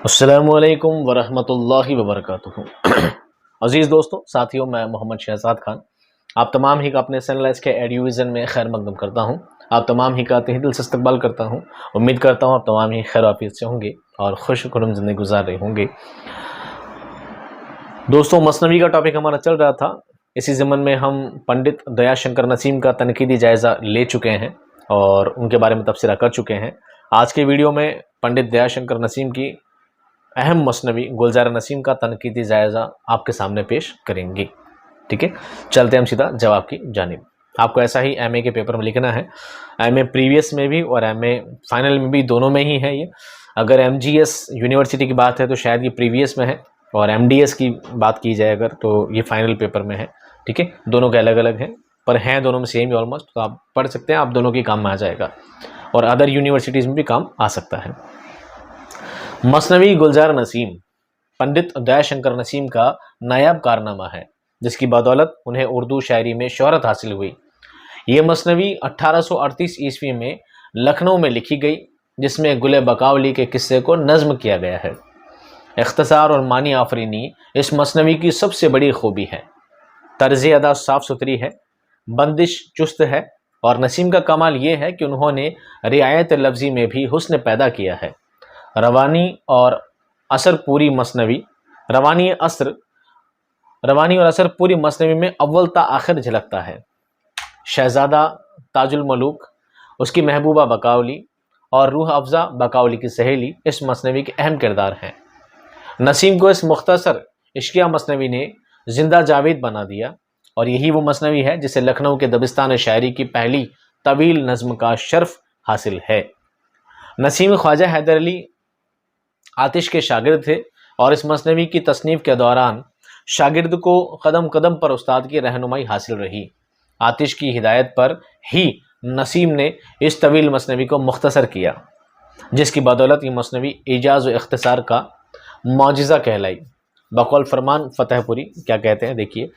السلام علیکم ورحمۃ اللہ وبرکاتہ۔ عزیز دوستوں، ساتھیوں، میں محمد شہزاد خان آپ تمام ہی کا اپنے سنلائز کے ایڈیویژن میں خیر مقدم کرتا ہوں۔ آپ تمام ہی کا تہ دل سے استقبال کرتا ہوں۔ امید کرتا ہوں آپ تمام ہی خیر وعافیت سے ہوں گے اور خوش خرم زندگی گزار رہے ہوں گے۔ دوستوں، مثنوی کا ٹاپک ہمارا چل رہا تھا۔ اسی ضمن میں ہم پنڈت دیا شنکر نسیم کا تنقیدی جائزہ لے چکے ہیں اور ان کے بارے میں تبصرہ کر چکے ہیں۔ آج کے ویڈیو میں پنڈت دیا شنکر نسیم کی اہم مثنوی گلزار نسیم کا تنقیدی جائزہ آپ کے سامنے پیش کریں گے۔ ٹھیک ہے، چلتے ہیں ہم سیدھا جواب کی جانب۔ آپ کو ایسا ہی ایم اے کے پیپر میں لکھنا ہے، ایم اے پریویس میں بھی اور ایم اے فائنل میں بھی، دونوں میں ہی ہے یہ۔ اگر ایم جی ایس یونیورسٹی کی بات ہے تو شاید یہ پریویس میں ہے، اور ایم ڈی ایس کی بات کی جائے اگر تو یہ فائنل پیپر میں ہے۔ ٹھیک ہے، دونوں کے الگ الگ ہیں پر ہیں دونوں میں سیم ہی آلموسٹ، تو آپ پڑھ سکتے ہیں، آپ دونوں کے کام میں آ جائے گا اور ادر یونیورسٹیز میں بھی کام آ سکتا ہے۔ مثنوی گلزار نسیم پنڈت دیا شنکر نسیم کا نایاب کارنامہ ہے، جس کی بدولت انہیں اردو شاعری میں شہرت حاصل ہوئی۔ یہ مثنوی 1838 عیسوی میں لکھنؤ میں لکھی گئی، جس میں گل بقاولی کے قصے کو نظم کیا گیا ہے۔ اختصار اور معنی آفرینی اس مثنوی کی سب سے بڑی خوبی ہے۔ طرز ادا صاف ستھری ہے، بندش چست ہے، اور نسیم کا کمال یہ ہے کہ انہوں نے رعایت لفظی میں بھی حسن پیدا کیا ہے۔ روانی اور اثر پوری مثنوی میں اول تا آخر جھلکتا ہے۔ شہزادہ تاج الملوک، اس کی محبوبہ بقاولی اور روح افزا بقاولی کی سہیلی اس مثنوی کے اہم کردار ہیں۔ نسیم کو اس مختصر عشقیہ مثنوی نے زندہ جاوید بنا دیا، اور یہی وہ مثنوی ہے جسے لکھنؤ کے دبستان شاعری کی پہلی طویل نظم کا شرف حاصل ہے۔ نسیم خواجہ حیدر علی آتش کے شاگرد تھے، اور اس مثنوی کی تصنیف کے دوران شاگرد کو قدم قدم پر استاد کی رہنمائی حاصل رہی۔ آتش کی ہدایت پر ہی نسیم نے اس طویل مثنوی کو مختصر کیا، جس کی بدولت یہ مثنوی ایجاز و اختصار کا معجزہ کہلائی۔ بقول فرمان فتح پوری کیا کہتے ہیں، دیکھیے،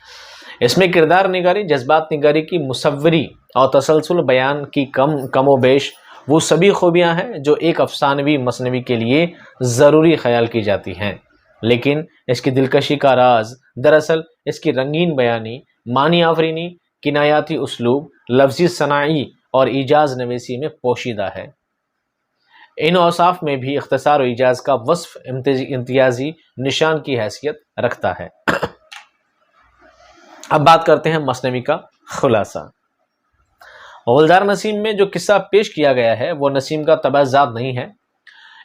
اس میں کردار نگاری، جذبات نگاری کی مصوری اور تسلسل بیان کی کم و بیش وہ سبھی خوبیاں ہیں جو ایک افسانوی مثنوی کے لیے ضروری خیال کی جاتی ہیں، لیکن اس کی دلکشی کا راز دراصل اس کی رنگین بیانی، معنی آفرینی، کنایاتی اسلوب، لفظی صناعی اور ایجاز نویسی میں پوشیدہ ہے۔ ان اوصاف میں بھی اختصار و ایجاز کا وصف امتیازی نشان کی حیثیت رکھتا ہے۔ اب بات کرتے ہیں مثنوی کا خلاصہ۔ گلزار نسیم میں جو قصہ پیش کیا گیا ہے وہ نسیم کا طبع ذات نہیں ہے،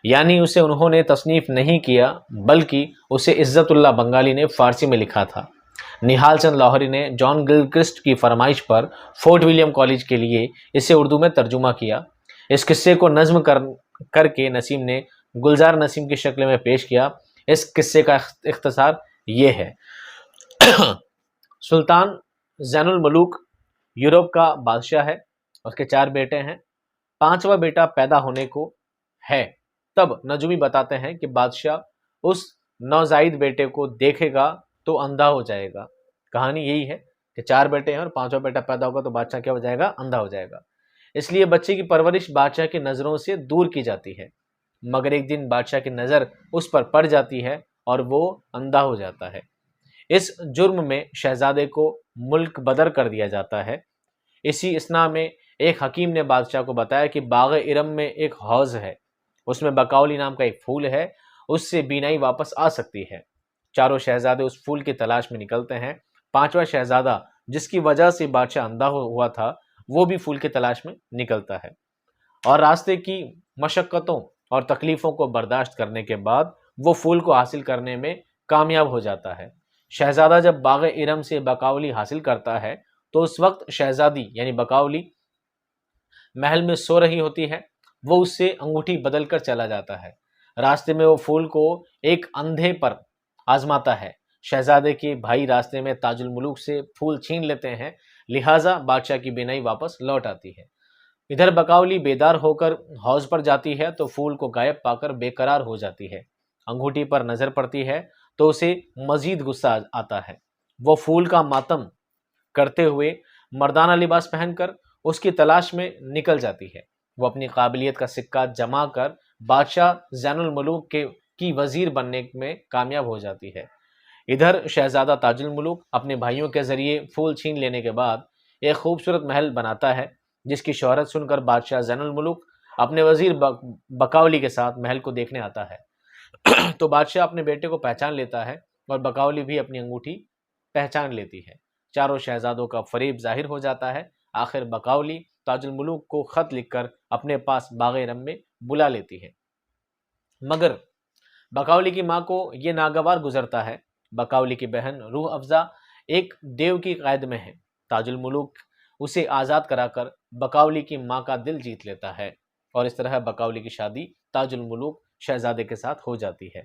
یعنی اسے انہوں نے تصنیف نہیں کیا، بلکہ اسے عزت اللہ بنگالی نے فارسی میں لکھا تھا۔ نہال چند لاہوری نے جان گلکرسٹ کی فرمائش پر فورٹ ولیم کالج کے لیے اسے اردو میں ترجمہ کیا۔ اس قصے کو نظم کر کے نسیم نے گلزار نسیم کی شکل میں پیش کیا۔ اس قصے کا اختصار یہ ہے۔ سلطان زین الملوک یورپ کا بادشاہ ہے، اس کے 4 بیٹے ہیں، 5واں بیٹا پیدا ہونے کو ہے۔ تب نجومی بتاتے ہیں کہ بادشاہ اس نوزائید بیٹے کو دیکھے گا تو اندھا ہو جائے گا۔ کہانی یہی ہے کہ 4 بیٹے ہیں اور 5واں بیٹا پیدا ہوگا تو بادشاہ کیا ہو جائے گا؟ اندھا ہو جائے گا۔ اس لیے بچے کی پرورش بادشاہ کی نظروں سے دور کی جاتی ہے، مگر ایک دن بادشاہ کی نظر اس پر پڑ جاتی ہے اور وہ اندھا ہو جاتا ہے۔ اس جرم میں شہزادے کو ملک بدر کر دیا جاتا ہے۔ اسی اثنا میں ایک حکیم نے بادشاہ کو بتایا کہ باغ ارم میں ایک حوض ہے، اس میں بقاولی نام کا ایک پھول ہے، اس سے بینائی واپس آ سکتی ہے۔ چاروں شہزادے اس پھول کی تلاش میں نکلتے ہیں۔ 5واں شہزادہ، جس کی وجہ سے بادشاہ اندھا ہوا تھا، وہ بھی پھول کی تلاش میں نکلتا ہے، اور راستے کی مشقتوں اور تکلیفوں کو برداشت کرنے کے بعد وہ پھول کو حاصل کرنے میں کامیاب ہو جاتا ہے۔ شہزادہ جب باغ ارم سے بقاولی حاصل کرتا ہے تو اس وقت شہزادی یعنی بقاولی محل میں سو رہی ہوتی ہے۔ وہ اس سے انگوٹھی بدل کر چلا جاتا ہے۔ راستے میں وہ پھول کو ایک اندھے پر آزماتا ہے۔ شہزادے کے بھائی راستے میں تاج الملوک سے پھول چھین لیتے ہیں، لہٰذا بادشاہ کی بینائی واپس لوٹ آتی ہے۔ ادھر بقاولی بیدار ہو کر حوض پر جاتی ہے تو پھول کو غائب پا کر بے قرار ہو جاتی ہے۔ انگوٹھی پر نظر پڑتی ہے تو اسے مزید غصہ آتا ہے۔ وہ پھول کا ماتم کرتے ہوئے مردانہ لباس پہن کر اس کی تلاش میں نکل جاتی ہے۔ وہ اپنی قابلیت کا سکہ جما کر بادشاہ زین الملوک کے کی وزیر بننے میں کامیاب ہو جاتی ہے۔ ادھر شہزادہ تاج الملوک اپنے بھائیوں کے ذریعے پھول چھین لینے کے بعد ایک خوبصورت محل بناتا ہے، جس کی شہرت سن کر بادشاہ زین الملوک اپنے وزیر بقاولی کے ساتھ محل کو دیکھنے آتا ہے تو بادشاہ اپنے بیٹے کو پہچان لیتا ہے اور بقاولی بھی اپنی انگوٹھی پہچان لیتی ہے۔ چاروں شہزادوں کا فریب ظاہر ہو جاتا ہے۔ آخر بقاولی تاج الملوک کو خط لکھ کر اپنے پاس باغ رم میں بلا لیتی ہے، مگر بقاولی کی ماں کو یہ ناگوار گزرتا ہے۔ بقاولی کی بہن روح افزا ایک دیو کی قید میں ہے۔ تاج الملوک اسے آزاد کرا کر بقاولی کی ماں کا دل جیت لیتا ہے، اور اس طرح بقاولی کی شادی تاج الملوک شہزادے کے ساتھ ہو جاتی ہے۔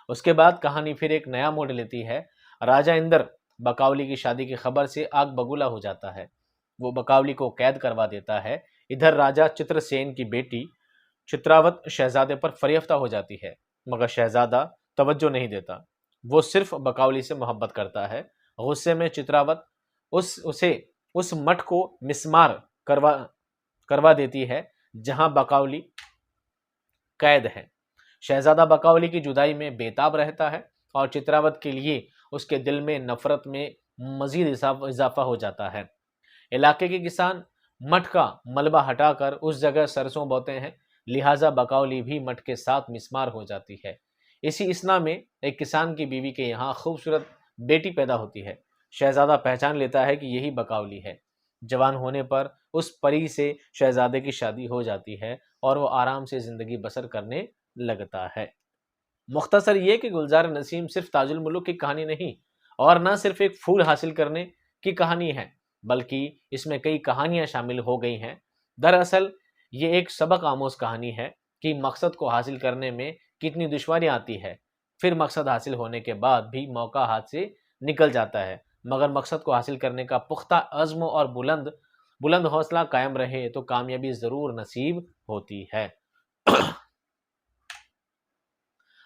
اس کے بعد کہانی پھر ایک نیا موڑ لیتی ہے۔ راجہ اندر بقاولی کی شادی کی خبر سے آگ بگولا ہو جاتا ہے، وہ بقاولی کو قید کروا دیتا ہے۔ ادھر راجہ چتر سین کی بیٹی چتراوت شہزادے پر فریفتہ ہو جاتی ہے، مگر شہزادہ توجہ نہیں دیتا، وہ صرف بقاولی سے محبت کرتا ہے۔ غصے میں چتراوت اسے اس مٹھ کو مسمار کروا دیتی ہے جہاں بقاولی قید ہے۔ شہزادہ بقاولی کی جدائی میں بے تاب رہتا ہے، اور چتراوت کے لیے اس کے دل میں نفرت میں مزید اضافہ ہو جاتا ہے۔ علاقے کے کسان مٹھ کا ملبہ ہٹا کر اس جگہ سرسوں بوتے ہیں، لہٰذا بقاولی بھی مٹھ کے ساتھ مسمار ہو جاتی ہے۔ اسی اثنا میں ایک کسان کی بیوی کے یہاں خوبصورت بیٹی پیدا ہوتی ہے۔ شہزادہ پہچان لیتا ہے کہ یہی بقاولی ہے۔ جوان ہونے پر اس پری سے شہزادے کی شادی ہو جاتی ہے، اور وہ آرام سے زندگی بسر کرنے لگتا ہے۔ مختصر یہ کہ گلزار نسیم صرف تاج الملوک کی کہانی نہیں، اور نہ صرف ایک پھول حاصل کرنے کی کہانی ہے، بلکہ اس میں کئی کہانیاں شامل ہو گئی ہیں۔ دراصل یہ ایک سبق آموز کہانی ہے کہ مقصد کو حاصل کرنے میں کتنی دشواریاں آتی ہے، پھر مقصد حاصل ہونے کے بعد بھی موقع ہاتھ سے نکل جاتا ہے، مگر مقصد کو حاصل کرنے کا پختہ عزم اور بلند حوصلہ قائم رہے تو کامیابی ضرور نصیب ہوتی ہے۔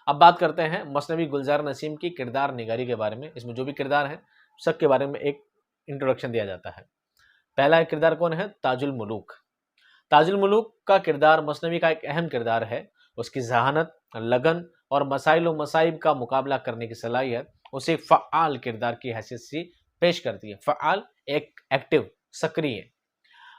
اب بات کرتے ہیں مثنوی گلزار نسیم کی کردار نگاری کے بارے میں۔ اس میں جو بھی کردار ہیں سب کے بارے میں ایک انٹروڈکشن دیا جاتا ہے۔ پہلا کردار کون ہے؟ تاج الملوک۔ تاج الملوک کا کردار مثنوی کا ایک اہم کردار ہے۔ اس کی ذہانت، لگن اور مسائل و مصائب کا مقابلہ کرنے کی صلاحیت اسے فعال کردار کی حیثیت سے پیش کرتی ہے۔ فعال، ایک ایکٹیو، سکری ہے۔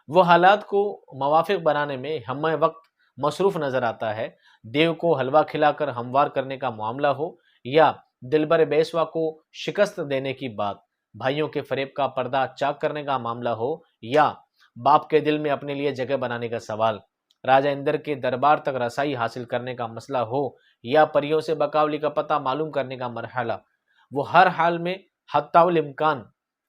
وہ حالات کو موافق بنانے میں ہمہ وقت مصروف نظر آتا ہے۔ دیو کو حلوہ کھلا کر ہموار کرنے کا معاملہ ہو، یا دلبر بیسوا کو شکست دینے کی بات، بھائیوں کے فریب کا پردہ چاک کرنے کا معاملہ ہو، یا باپ کے دل میں اپنے لیے جگہ بنانے کا سوال، راجہ اندر کے دربار تک رسائی حاصل کرنے کا مسئلہ ہو، یا پریوں سے بقاولی کا پتہ معلوم کرنے کا مرحلہ، وہ ہر حال میں حتی الامکان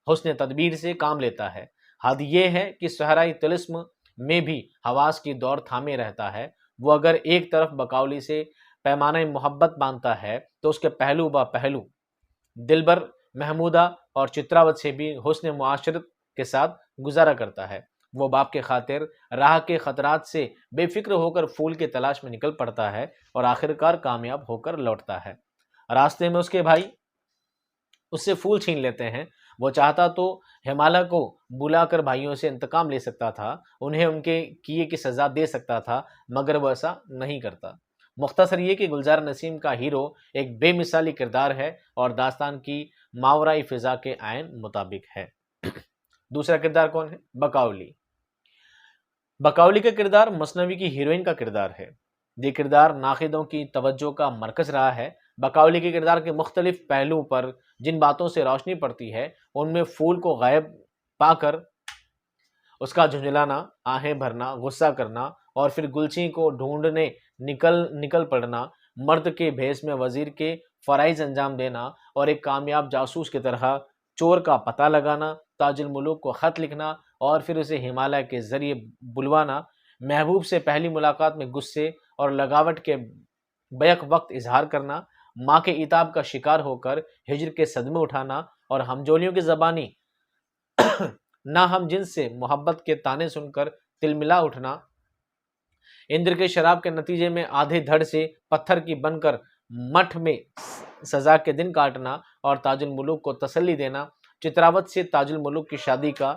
حسن تدبیر سے کام لیتا ہے۔ حد یہ ہے کہ صحرائی طلسم میں بھی حواس کی دور تھامے رہتا ہے۔ وہ اگر ایک طرف بقاولی سے پیمانہ محبت باندھتا ہے تو اس کے پہلو با پہلو دلبر محمودہ اور چتراوت سے بھی حسن معاشرت کے ساتھ گزارا کرتا ہے۔ وہ باپ کے خاطر راہ کے خطرات سے بے فکر ہو کر پھول کی تلاش میں نکل پڑتا ہے، اور آخرکار کامیاب ہو کر لوٹتا ہے۔ راستے میں اس کے بھائی اس سے پھول چھین لیتے ہیں۔ وہ چاہتا تو ہمالہ کو بلا کر بھائیوں سے انتقام لے سکتا تھا، انہیں ان کے کیے کی سزا دے سکتا تھا، مگر وہ ایسا نہیں کرتا۔ مختصر یہ کہ گلزار نسیم کا ہیرو ایک بے مثالی کردار ہے، اور داستان کی ماورائی فضا کے عین مطابق ہے۔ دوسرا کردار کون ہے؟ بقاولی۔ بقاولی کا کردار مثنوی کی ہیروئن کا کردار ہے۔ یہ کردار ناقدوں کی توجہ کا مرکز رہا ہے۔ بقاولی کے کردار کے مختلف پہلوؤں پر جن باتوں سے روشنی پڑتی ہے، ان میں پھول کو غائب پا کر اس کا جھنجھلانا، آہیں بھرنا، غصہ کرنا، اور پھر گلچین کو ڈھونڈنے نکل پڑنا، مرد کے بھیس میں وزیر کے فرائض انجام دینا، اور ایک کامیاب جاسوس کی طرح چور کا پتہ لگانا، تاج الملوک کو خط لکھنا اور پھر اسے ہمالیہ کے ذریعے بلوانا، محبوب سے پہلی ملاقات میں غصے اور لگاوٹ کے بیک وقت اظہار کرنا، ماں کے عتاب کا شکار ہو کر ہجر کے صدمے اٹھانا، اور ہمجولیوں کی زبانی نہ ہم جنس سے محبت کے تانے سن کر تلملا اٹھنا، اندر کے شراب کے نتیجے میں آدھے دھڑ سے پتھر کی بن کر مٹھ میں سزا کے دن کاٹنا، اور تاج الملوک کو تسلی دینا، چتراوت سے تاج الملوک کی شادی کا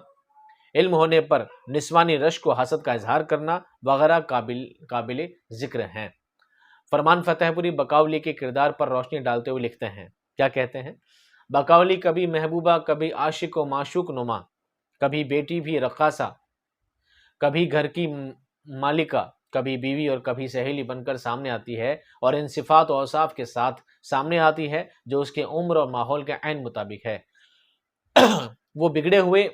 علم ہونے پر نسوانی رشک و حسد کا اظہار کرنا وغیرہ قابل ذکر ہیں۔ فرمان فتح پوری بقاولی کے کردار پر روشنی ڈالتے ہوئے لکھتے ہیں، کیا کہتے ہیں؟ بقاولی کبھی محبوبہ، کبھی عاشق و معشوق نما، کبھی بیٹی بھی رقاصہ، کبھی گھر کی مالکہ، کبھی بیوی اور کبھی سہیلی بن کر سامنے آتی ہے، اور ان صفات و اوصاف کے ساتھ سامنے آتی ہے جو اس کے عمر اور ماحول کے عین مطابق ہے۔ وہ بگڑے ہوئے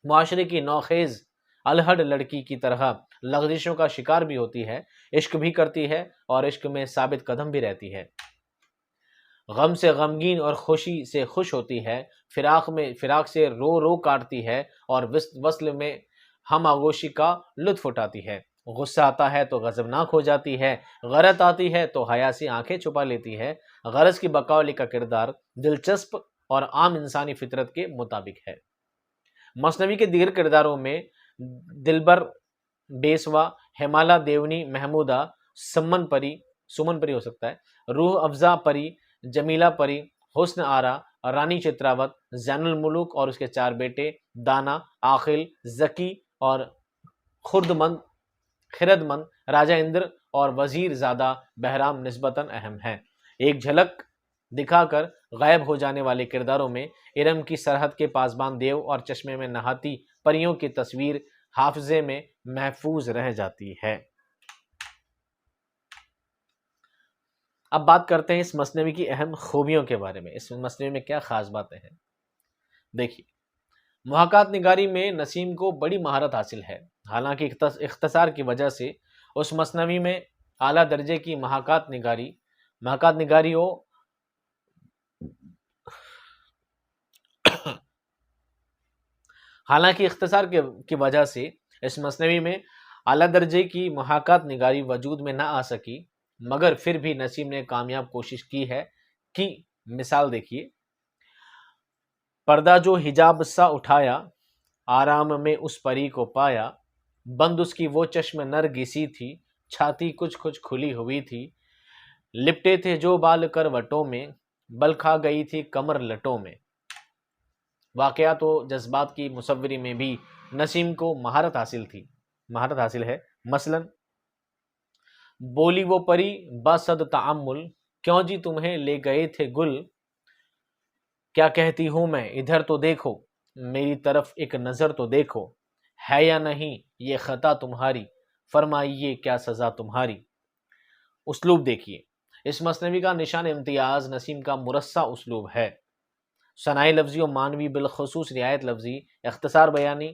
معاشرے کی نوخیز الہڑ لڑکی کی طرح لغزشوں کا شکار بھی ہوتی ہے، عشق بھی کرتی ہے اور عشق میں ثابت قدم بھی رہتی ہے، غم سے غمگین اور خوشی سے خوش ہوتی ہے، فراق سے رو رو کاٹتی ہے اور وصل میں ہم آغوشی کا لطف اٹھاتی ہے، غصہ آتا ہے تو غضبناک ہو جاتی ہے، غرت آتی ہے تو حیا سے آنکھیں چھپا لیتی ہے۔ غرض کی بقاولی کا کردار دلچسپ اور عام انسانی فطرت کے مطابق ہے۔ مثنوی کے دیگر کرداروں میں دلبر، بیسوا، ہمالہ دیونی، محمودہ، سمن پری ہو سکتا ہے، روح افزا پری، جمیلہ پری، حسن آرا، رانی چتراوت، زین الملوک اور اس کے 4 بیٹے دانا، عاقل، ذکی اور خرد مند، راجہ اندر اور وزیر زادہ بہرام نسبتاً اہم ہیں۔ ایک جھلک دکھا کر غائب ہو جانے والے کرداروں میں ارم کی سرحد کے پاسبان دیو اور چشمے میں نہاتی پریوں کی تصویر حافظے میں محفوظ رہ جاتی ہے۔ اب بات کرتے ہیں اس مثنوی کی اہم خوبیوں کے بارے میں، اس مثنوی میں کیا خاص باتیں ہیں۔ دیکھیے، محاکات نگاری میں نسیم کو بڑی مہارت حاصل ہے، حالانکہ اختصار کی وجہ سے اس مثنوی میں اعلیٰ درجے کی محاکات نگاری ہو حالانکہ اختصار کی وجہ سے اس مثنوی میں اعلیٰ درجے کی محاکات نگاری وجود میں نہ آ سکی، مگر پھر بھی نسیم نے کامیاب کوشش کی ہے۔ کی مثال دیکھیے، پردہ جو حجاب سا اٹھایا، آرام میں اس پری کو پایا، بند اس کی وہ چشم نرگسی تھی، چھاتی کچھ کچھ کھلی ہوئی تھی، لپٹے تھے جو بال کروٹوں میں، بل کھا گئی تھی کمر لٹوں میں۔ واقعات و جذبات کی مصوری میں بھی نسیم کو مہارت حاصل ہے۔ مثلا بولی وہ پری باسد تعمل، کیوں جی تمہیں لے گئے تھے گل، کیا کہتی ہوں میں ادھر تو دیکھو، میری طرف ایک نظر تو دیکھو، ہے یا نہیں یہ خطا تمہاری، فرمائیے کیا سزا تمہاری۔ اسلوب دیکھیے، اس مثنوی کا نشان امتیاز نسیم کا مرصع اسلوب ہے۔ ثنائی لفظی و معنوی بالخصوص رعایت لفظی، اختصار بیانی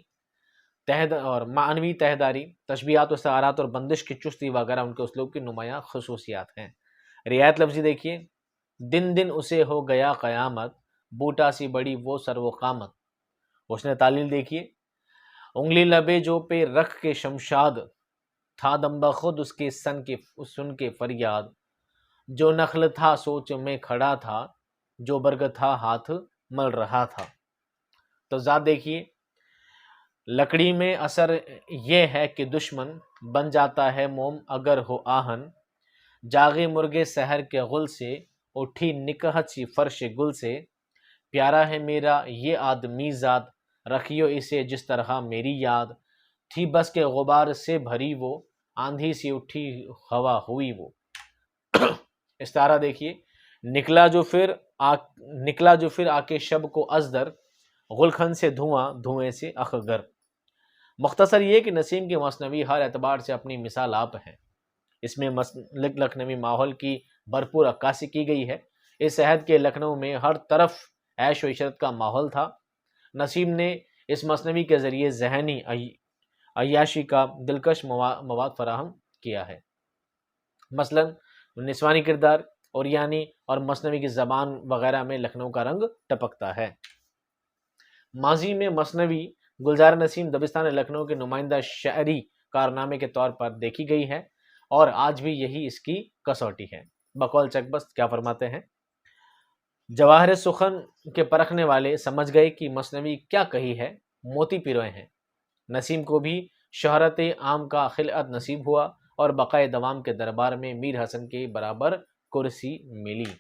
اور معنوی تہداری، تشبیہات و استعارات اور بندش کی چستی وغیرہ ان کے اسلوب کی نمایاں خصوصیات ہیں۔ رعایت لفظی دیکھیے، دن دن اسے ہو گیا قیامت، بوٹا سی بڑی وہ سر و قامت۔ حسن تعلیل دیکھیے، انگلی لبے جو پہ رکھ کے شمشاد، تھا دم بخود اس کے سن کے فریاد، جو نخل تھا سوچ میں کھڑا تھا، جو برگ تھا ہاتھ مل رہا تھا۔ تو ذات دیکھیے، لکڑی میں اثر یہ ہے کہ دشمن بن جاتا ہے موم اگر ہو آہن، جاغے مرغے سحر کے غل سے، اٹھی نکہت سی فرش گل سے، پیارا ہے میرا یہ آدمی ذات، رکھیو اسے جس طرح میری یاد، تھی بس کے غبار سے بھری وہ، آندھی سی اٹھی ہوا ہوئی وہ۔ استعارہ دیکھیے، نکلا جو پھر آ کے شب کو ازدر، غلخن سے دھوئیں سے اخگر۔ مختصر یہ کہ نسیم کی مثنوی ہر اعتبار سے اپنی مثال آپ ہے۔ اس میں لکھنوی ماحول کی بھرپور عکاسی کی گئی ہے۔ اس عہد کے لکھنؤ میں ہر طرف عیش و عشرت کا ماحول تھا۔ نسیم نے اس مثنوی کے ذریعے ذہنی عیاشی کا دلکش مواد فراہم کیا ہے۔ مثلا نسوانی کردار، اوریانی اور مثنوی کی زبان وغیرہ میں لکھنؤ کا رنگ ٹپکتا ہے۔ ماضی میں مثنوی گلزار نسیم دبستان لکھنؤ کے نمائندہ شعری کارنامے کے طور پر دیکھی گئی ہے، اور آج بھی یہی اس کی کسوٹی ہے۔ بقول چکبست کیا فرماتے ہیں؟ جواہر سخن کے پرکھنے والے سمجھ گئے کہ مثنوی کیا کہی ہے، موتی پیروئے ہیں۔ نسیم کو بھی شہرت عام کا خلعت نصیب ہوا اور بقائے دوام کے دربار میں میر حسن کے برابر کرسی ملی۔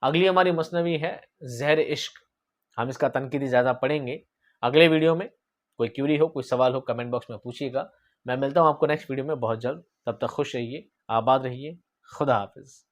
اگلی ہماری مثنوی ہے زہر عشق۔ ہم اس کا تنقیدی جائزہ پڑھیں گے اگلے ویڈیو میں۔ کوئی کیوری ہو، کوئی سوال ہو، کمنٹ باکس میں پوچھیے گا، میں ملتا ہوں آپ کو نیکسٹ ویڈیو میں بہت جلد. تب تک خوش رہیے, آباد رہیے. خدا حافظ.